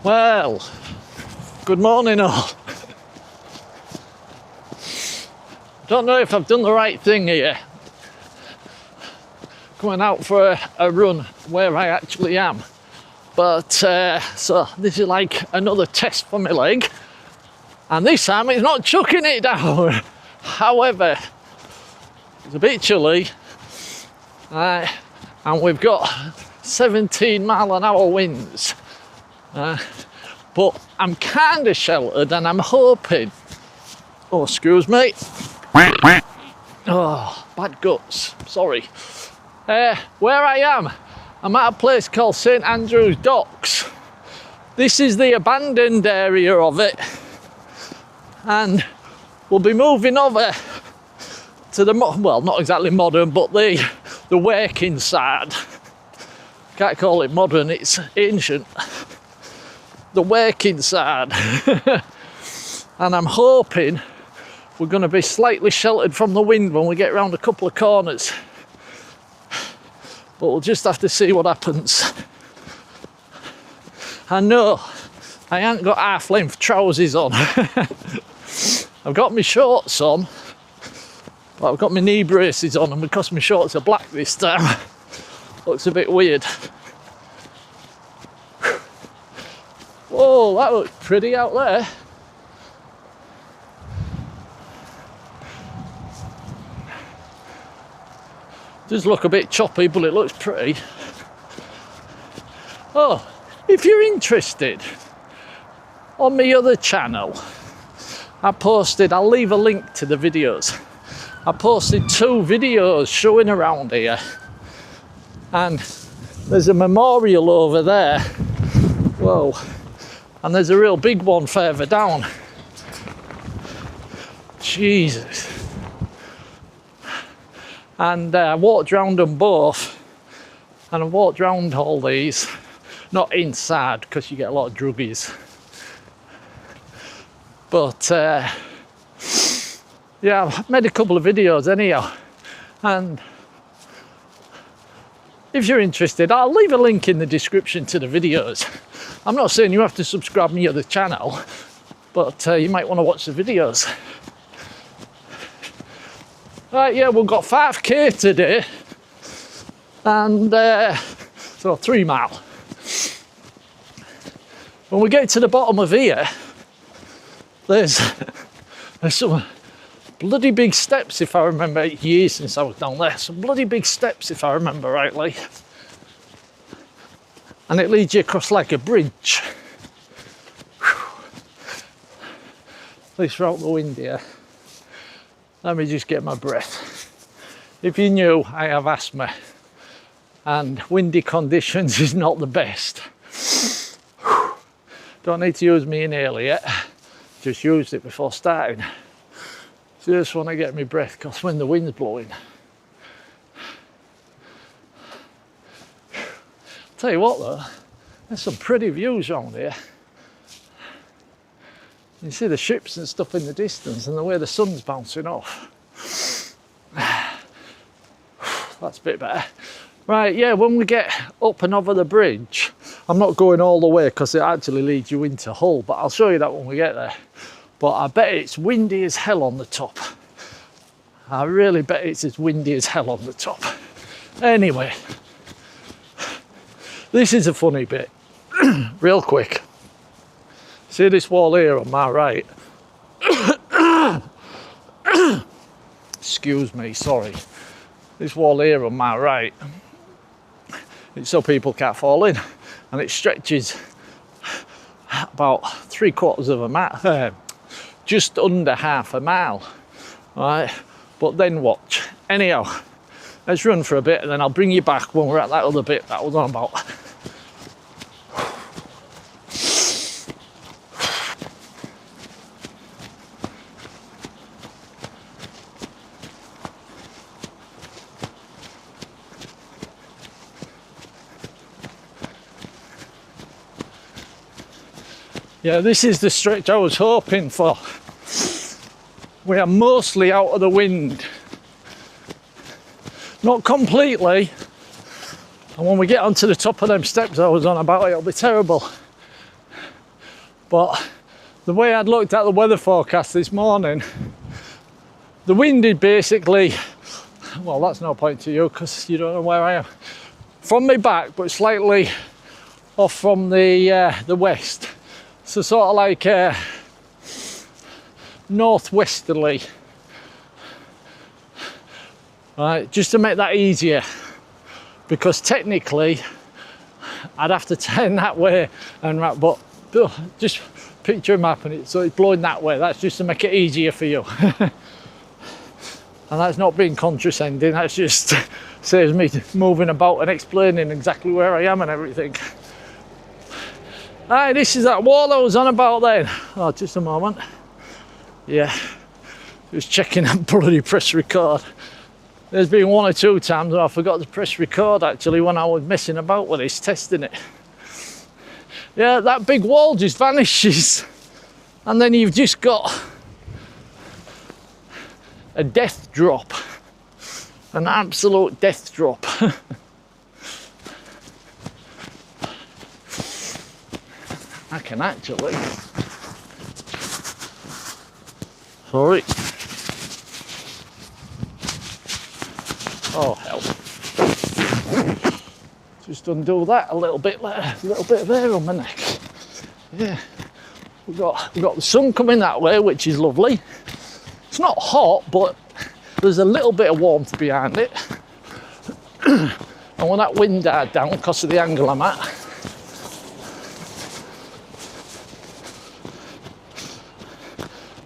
Well, good morning all. Don't know if I've done the right thing here, going out for a run where I actually am, but so this is like another test for my leg, and this time it's not chucking it down. However, it's a bit chilly, and we've got 17-mile-an-hour winds, but I'm kind of sheltered, and I'm hoping, oh excuse me, oh bad guts, sorry. Where I am, I'm at a place called St Andrew's Docks. This is the abandoned area of it, and we'll be moving over to the, well, not exactly modern, but the working side. Can't call it modern, it's ancient. The working side. And I'm hoping we're going to be slightly sheltered from the wind when we get around a couple of corners. But we'll just have to see what happens. I know I ain't got half-length trousers on. I've got my shorts on, but I've got my knee braces on, and because my shorts are black this time, looks a bit weird. Whoa, that looks pretty out there. Does look a bit choppy, but it looks pretty. Oh, if you're interested, on my other channel, I'll leave a link to the videos. I posted 2 videos showing around here, and there's a memorial over there. Whoa, and there's a real big one further down. Jesus. And I walked around them both, and I walked around all these, not inside because you get a lot of druggies, but yeah, I've made a couple of videos anyhow, and if you're interested, I'll leave a link in the description to the videos. I'm not saying you have to subscribe to my other channel, but you might want to watch the videos. Right, yeah, we've got 5k today, and so 3 mile. When we get to the bottom of here, there's some bloody big steps, if I remember. 8 years since I was down there. Some bloody big steps, if I remember rightly. And it leads you across like a bridge. At least we're out the wind here. Let me just get my breath. If you knew, I have asthma, and windy conditions is not the best. Don't need to use my inhaler yet. Just used it before starting. Just want to get my breath, because when the wind's blowing. Tell you what though, there's some pretty views around here. You see the ships and stuff in the distance, and the way the sun's bouncing off. That's a bit better. Right, yeah, when we get up and over the bridge, I'm not going all the way because it actually leads you into Hull, but I'll show you that when we get there. But I bet it's windy as hell on the top. I really bet it's as windy as hell on the top. Anyway, this is a funny bit. Real quick. See this wall here on my right? Excuse me, sorry. This wall here on my right, it's so people can't fall in, and it stretches about 3/4 of a mile, just under half a mile, right? But then watch. Anyhow, let's run for a bit, and then I'll bring you back when we're at that other bit that I was on about. Yeah, this is the stretch I was hoping for. We are mostly out of the wind. Not completely. And when we get onto the top of them steps I was on about, it'll be terrible. But the way I'd looked at the weather forecast this morning, the wind is basically, well, that's no point to you because you don't know where I am, from my back, but slightly off from the west. So sort of like northwesterly. Right, just to make that easier, because technically I'd have to turn that way and but just picture a map and it's blowing that way. That's just to make it easier for you. And that's not being condescending, that's just saves me moving about and explaining exactly where I am and everything. Aye, this is that wall I was on about then. Oh, just a moment. Yeah, just checking that bloody press record. There's been one or two times where I forgot to press record actually when I was messing about with this, testing it. Yeah, that big wall just vanishes. And then you've just got a death drop. An absolute death drop. I can actually... Sorry. Oh hell. Just undo that a little bit of air on my neck. Yeah. We've got the sun coming that way, which is lovely. It's not hot, but there's a little bit of warmth behind it. And when that wind died down because of the angle I'm at,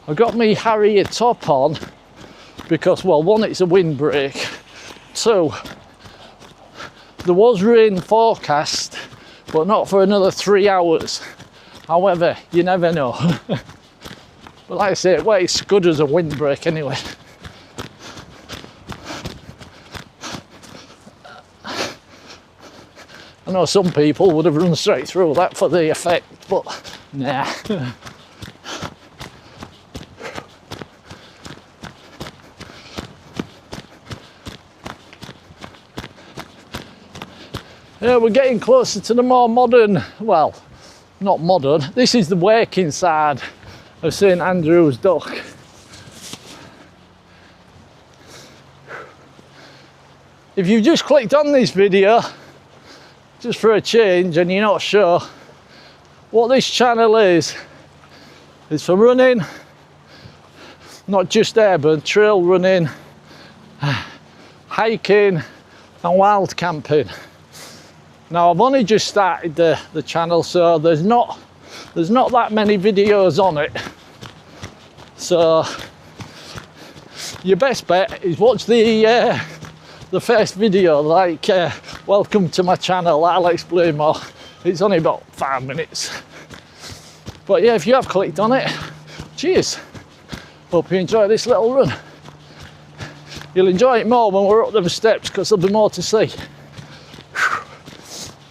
I got me Harrier top on because, well, one, it's a windbreak. Two, there was rain forecast, but not for another 3 hours. However, you never know. But like I say, well, it's good as a windbreak anyway. I know some people would have run straight through that for the effect, but nah. Yeah, we're getting closer to the more modern, well, not modern, this is the working side of St Andrew's Dock. If you've just clicked on this video, just for a change, and you're not sure what this channel is for running, not just urban, trail running, hiking and wild camping. Now I've only just started the channel, so there's not that many videos on it. So your best bet is watch the first video, like welcome to my channel. I'll explain more. It's only about 5 minutes. But yeah, if you have clicked on it, cheers. Hope you enjoy this little run. You'll enjoy it more when we're up the steps because there'll be more to see.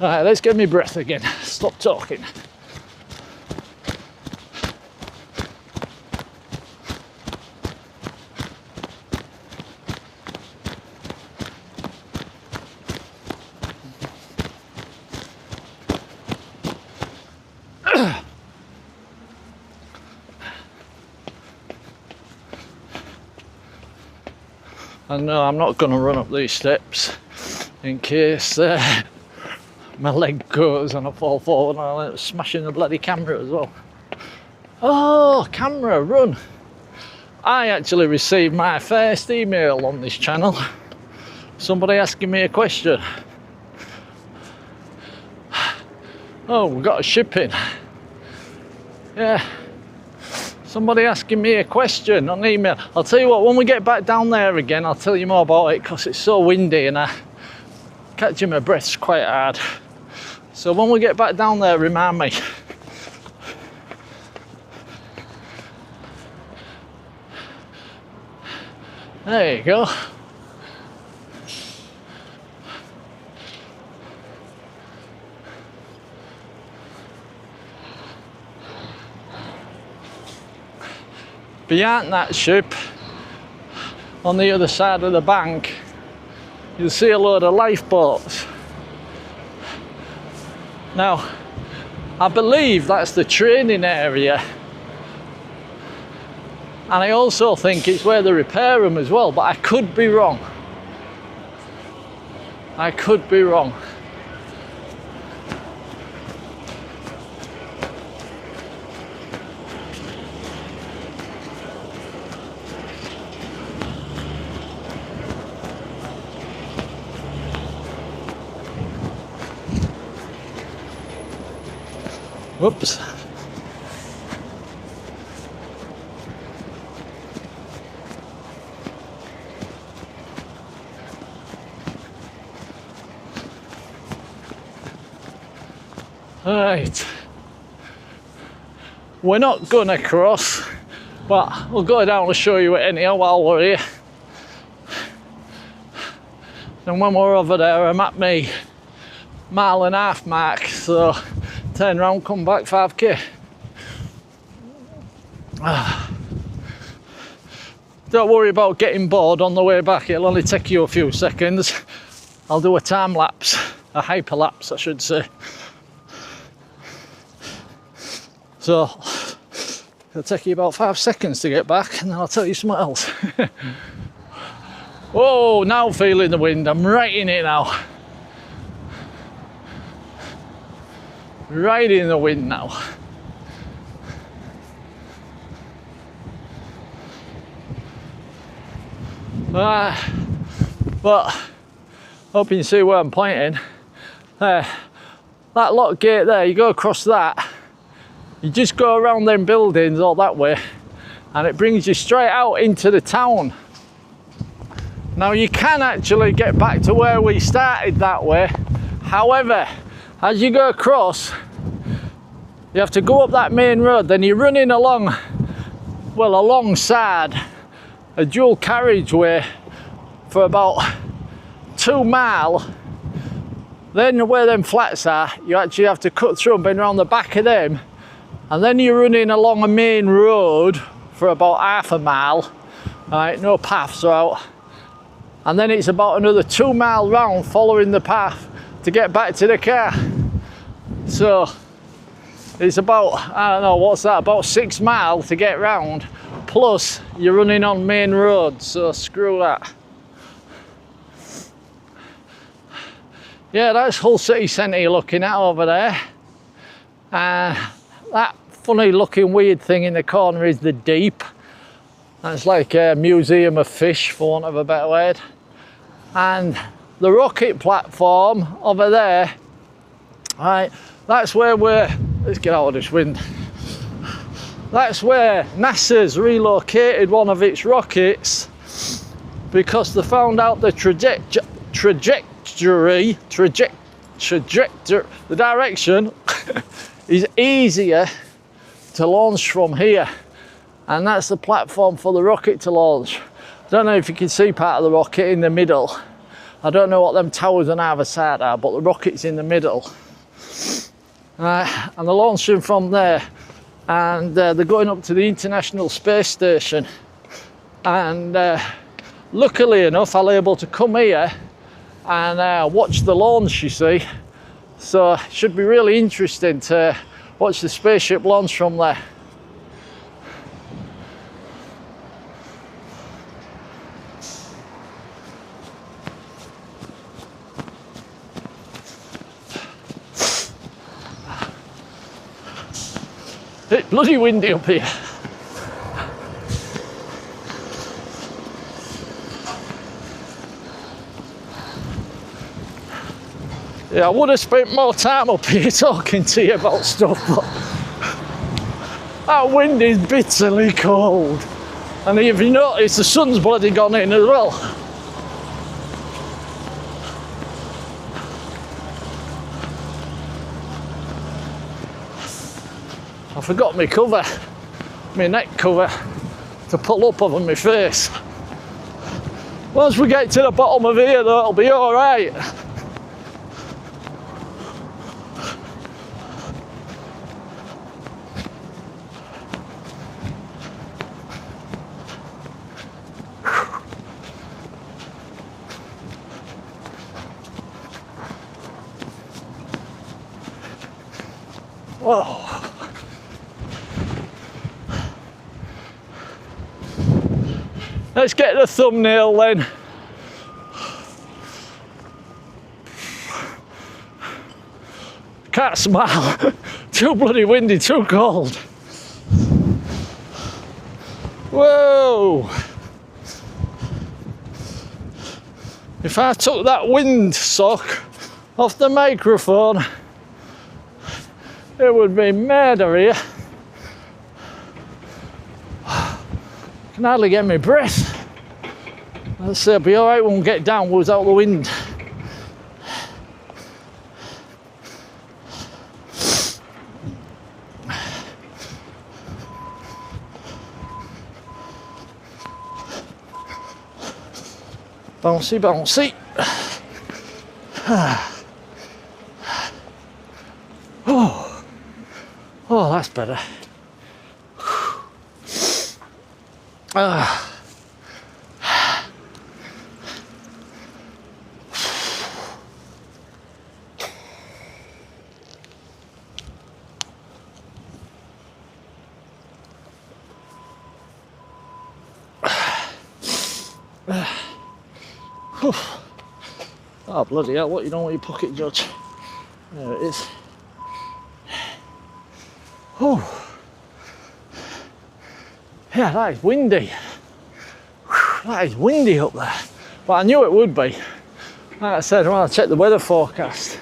Alright, let's get me breath again. Stop talking. And no, I'm not going to run up these steps in case my leg goes and I fall forward and I'll end up smashing the bloody camera as well. Oh, camera, run. I actually received my first email on this channel. Somebody asking me a question. Oh, we've got a shipping. Yeah. Somebody asking me a question on email. I'll tell you what, when we get back down there again, I'll tell you more about it because it's so windy and catching my breath's quite hard. So when we get back down there, remind me. There you go. Behind that ship, on the other side of the bank, you'll see a load of lifeboats. Now, I believe that's the training area. And I also think it's where they repair them as well, but I could be wrong. I could be wrong. Whoops. Right, we're not gonna cross, but we'll go down and show you it anyhow while we're here. And when we're over there, I'm at me 1.5 mile mark, so turn round, come back 5k. Don't worry about getting bored on the way back, it'll only take you a few seconds. I'll do a time lapse, a hyperlapse I should say. So it'll take you about 5 seconds to get back, and then I'll tell you something else. Whoa, now feeling the wind, I'm right in it now. Right in the wind now. But hope you can see where I'm pointing. That lock gate there, you go across that, you just go around them buildings all that way, and it brings you straight out into the town. Now you can actually get back to where we started that way. However, as you go across, you have to go up that main road, then you're running along, well, alongside a dual carriageway for about 2 miles. Then where them flats are, you actually have to cut through and bend around the back of them, and then you're running along a main road for about 1/2 mile. Right, no paths are out. And then it's about another 2 mile round following the path to get back to the car. So it's about, I don't know, what's that, about 6 miles to get round, plus you're running on main road, so screw that. Yeah, that's Hull city centre you're looking at over there. That funny looking weird thing in the corner is the Deep. That's like a museum of fish, for want of a better word. And the rocket platform over there, right, that's where let's get out of this wind. That's where NASA's relocated one of its rockets, because they found out the the direction is easier to launch from here. And that's the platform for the rocket to launch. I don't know if you can see part of the rocket in the middle. I don't know what them towers on either side are, but the rocket's in the middle. And they're launching from there. And they're going up to the International Space Station. And luckily enough, I'm able to come here and watch the launch, you see. So it should be really interesting to watch the spaceship launch from there. It's bloody windy up here. Yeah, I would have spent more time up here talking to you about stuff, but that wind is bitterly cold. And if you notice, the sun's bloody gone in as well. I forgot my cover, my neck cover, to pull up over my face. Once we get to the bottom of here though, it'll be all right. Whoa. Let's get the thumbnail then. Can't smile. Too bloody windy, too cold. Whoa. If I took that windsock off the microphone, it would be murder here. I can hardly get my breath. Let's say it'll be alright when we get downwards out the wind. Bouncy, bouncy. Oh, oh, that's better. Oh, bloody hell, what you don't want your pocket, Judge? There it is. Oh, yeah, that is windy. That is windy up there. But I knew it would be. Like I said, when I checked the weather forecast,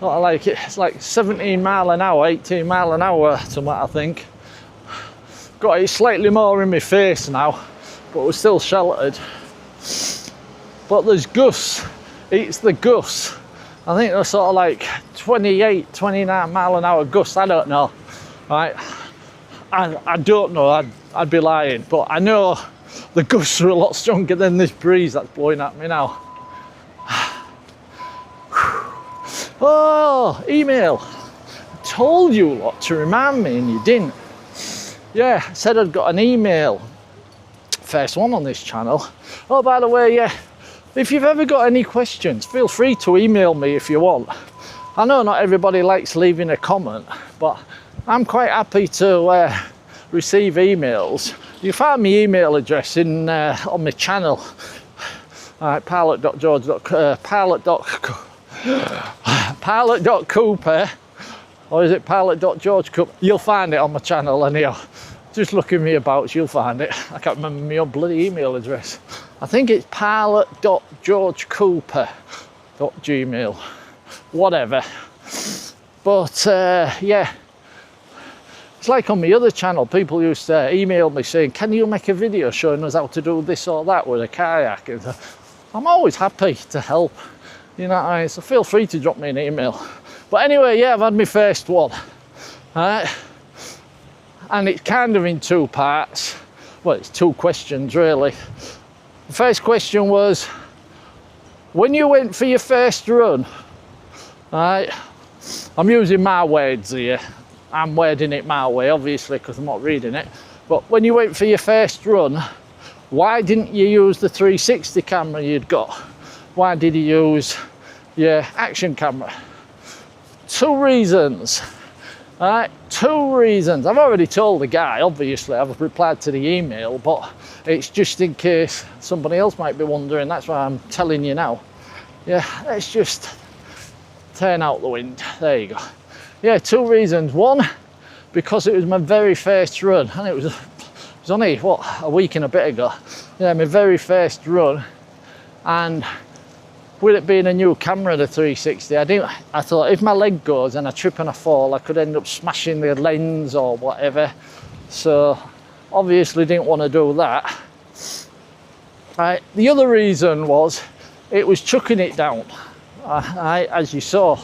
I like it. It's like 17 mile an hour, 18 mile an hour, something I think. Got it slightly more in my face now, but we're still sheltered. But there's gusts. It's the gusts. I think they're sort of like 28, 29 mile an hour gusts. I don't know. Right? I don't know. I'd be lying. But I know the gusts are a lot stronger than this breeze that's blowing at me now. Oh, email. I told you lot to remind me and you didn't. Yeah, I said I'd got an email. First one on this channel. Oh, by the way, yeah, if you've ever got any questions, feel free to email me if you want. I know not everybody likes leaving a comment, but I'm quite happy to receive emails. You find my email address in on my channel. pilot.cooper, or is it pilot.george.cooper? You'll find it on my channel anyhow. Just look at me about, you'll find it. I can't remember my own bloody email address. I think it's pilot.georgecooper.gmail, whatever. But yeah, it's like on my other channel, people used to email me saying, can you make a video showing us how to do this or that with a kayak? And I'm always happy to help, you know what I mean? So feel free to drop me an email. But anyway, yeah, I've had my first one. All right. And it's kind of in two parts. Well, it's two questions really. The first question was, when you went for your first run, right, I'm using my words here. I'm wording it my way, obviously, because I'm not reading it. But when you went for your first run, why didn't you use the 360 camera you'd got? Why did you use your action camera? Two reasons. All right, two reasons. I've already told the guy, obviously, I've replied to the email, but it's just in case somebody else might be wondering. That's why I'm telling you now. Yeah, let's just turn out the wind. There you go. Yeah, two reasons. One, because it was my very first run, and it was only, what, a week and a bit ago. Yeah, my very first run, and with it being a new camera, the 360, I thought if my leg goes and I trip and I fall, I could end up smashing the lens or whatever. So obviously didn't want to do that. Right. The other reason was it was chucking it down. As you saw,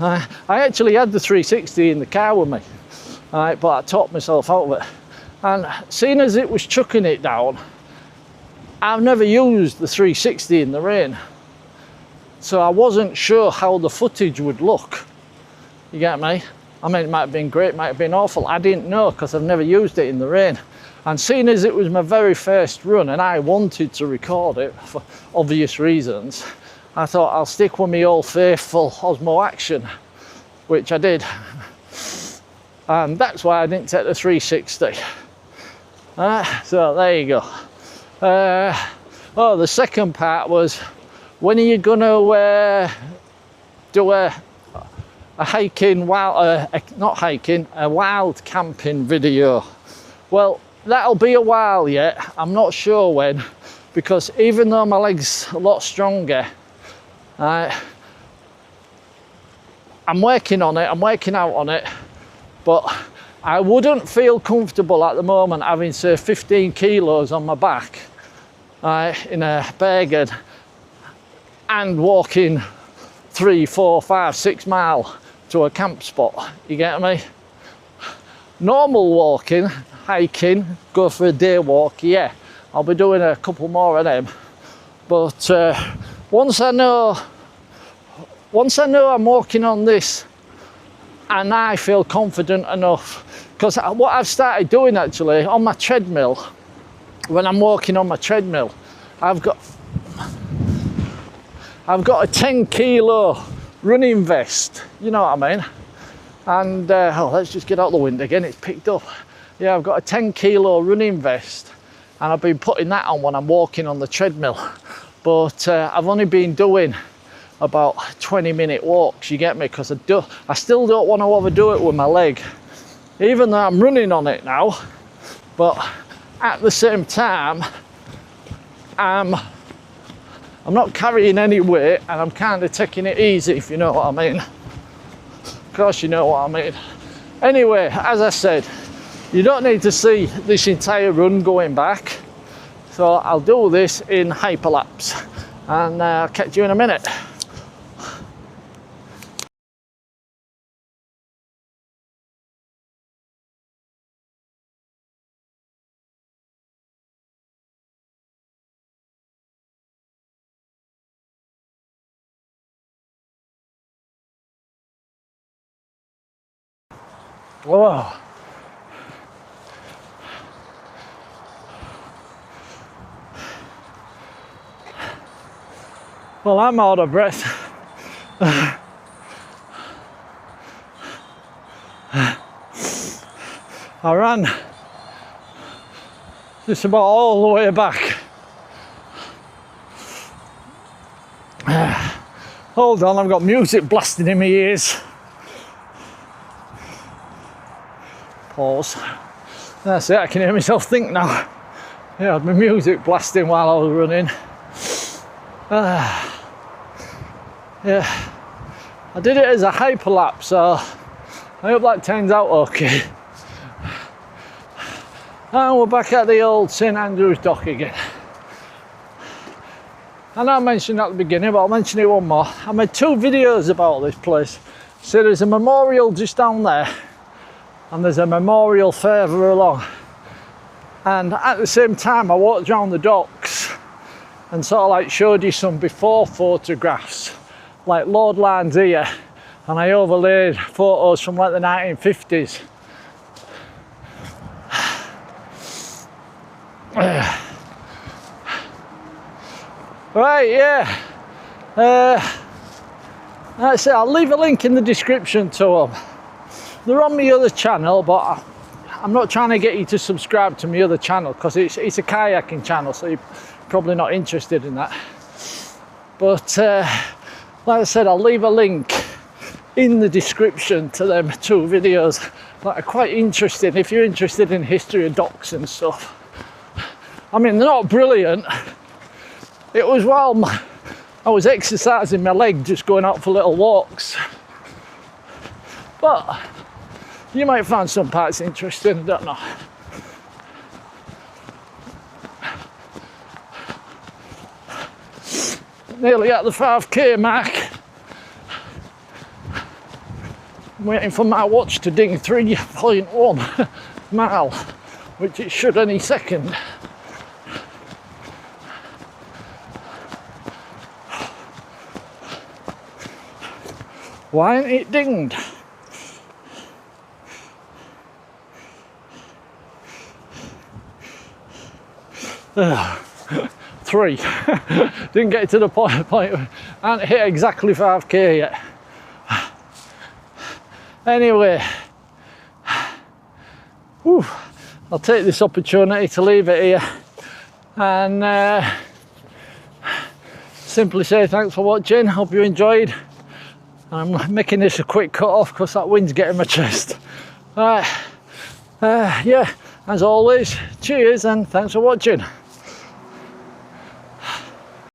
I actually had the 360 in the car with me, but I talked myself out of it. And seeing as it was chucking it down, I've never used the 360 in the rain. So I wasn't sure how the footage would look. You get me? I mean, it might have been great, it might have been awful. I didn't know because I've never used it in the rain. And seeing as it was my very first run and I wanted to record it for obvious reasons, I thought I'll stick with my old faithful Osmo Action. which I did. And that's why I didn't take the 360. So there you go. Oh, the second part was, when are you gonna do a hiking, not hiking, a wild camping video? Well, that'll be a while yet. I'm not sure when, because even though my leg's a lot stronger, I'm working on it, I'm working out on it, but I wouldn't feel comfortable at the moment having, say, 15 kilos on my back in a Bergen and walking 3, 4, 5, 6 mile to a camp spot. You get me? Normal walking, hiking, go for a day walk, yeah, I'll be doing a couple more of them. But once I know I'm walking on this and I feel confident enough, because what I've started doing actually on my treadmill, when I'm walking on my treadmill, I've got a 10 kilo running vest, you know what I mean? And oh, let's just get out the wind again, it's picked up. Yeah, I've got a 10 kilo running vest, and I've been putting that on when I'm walking on the treadmill. But I've only been doing about 20-minute walks, you get me? Because I still don't want to overdo it with my leg, even though I'm running on it now. But at the same time, I'm not carrying any weight, and I'm kind of taking it easy, if you know what I mean. Of course you know what I mean. Anyway, as I said, you don't need to see this entire run going back, so I'll do this in hyperlapse, and I'll catch you in a minute. Whoa. Well, I'm out of breath. I ran just about all the way back. Hold on, I've got music blasting in my ears. Pause. That's it, I can hear myself think now. Yeah, I had my music blasting while I was running. Yeah, I did it as a hyperlapse, so I hope that turns out okay. And we're back at the old St Andrew's Dock again. I know I mentioned at the beginning, but I'll mention it one more. I made 2 videos about this place. So there's a memorial just down there, and there's a memorial further along. And at the same time, I walked around the docks and sort of like showed you some before photographs, like load lines here, and I overlaid photos from like the 1950s. Right, yeah. That's it. I'll leave a link in the description to them. They're on my other channel, but I'm not trying to get you to subscribe to my other channel, because it's a kayaking channel, so you're probably not interested in that. But like I said, I'll leave a link in the description to them 2 videos that are quite interesting if you're interested in history of docks and stuff. I mean, they're not brilliant. It was while I was exercising my leg, just going out for little walks. But you might find some parts interesting, I don't know. Nearly at the 5k mark. I'm waiting for my watch to ding 3.1 mile, which it should any second. Why ain't it dinged? Three. Didn't get to the point. I haven't hit exactly 5k yet. Anyway, whew, I'll take this opportunity to leave it here and simply say thanks for watching. Hope you enjoyed. I'm making this a quick cut off because that wind's getting my chest. Yeah, as always, cheers and thanks for watching.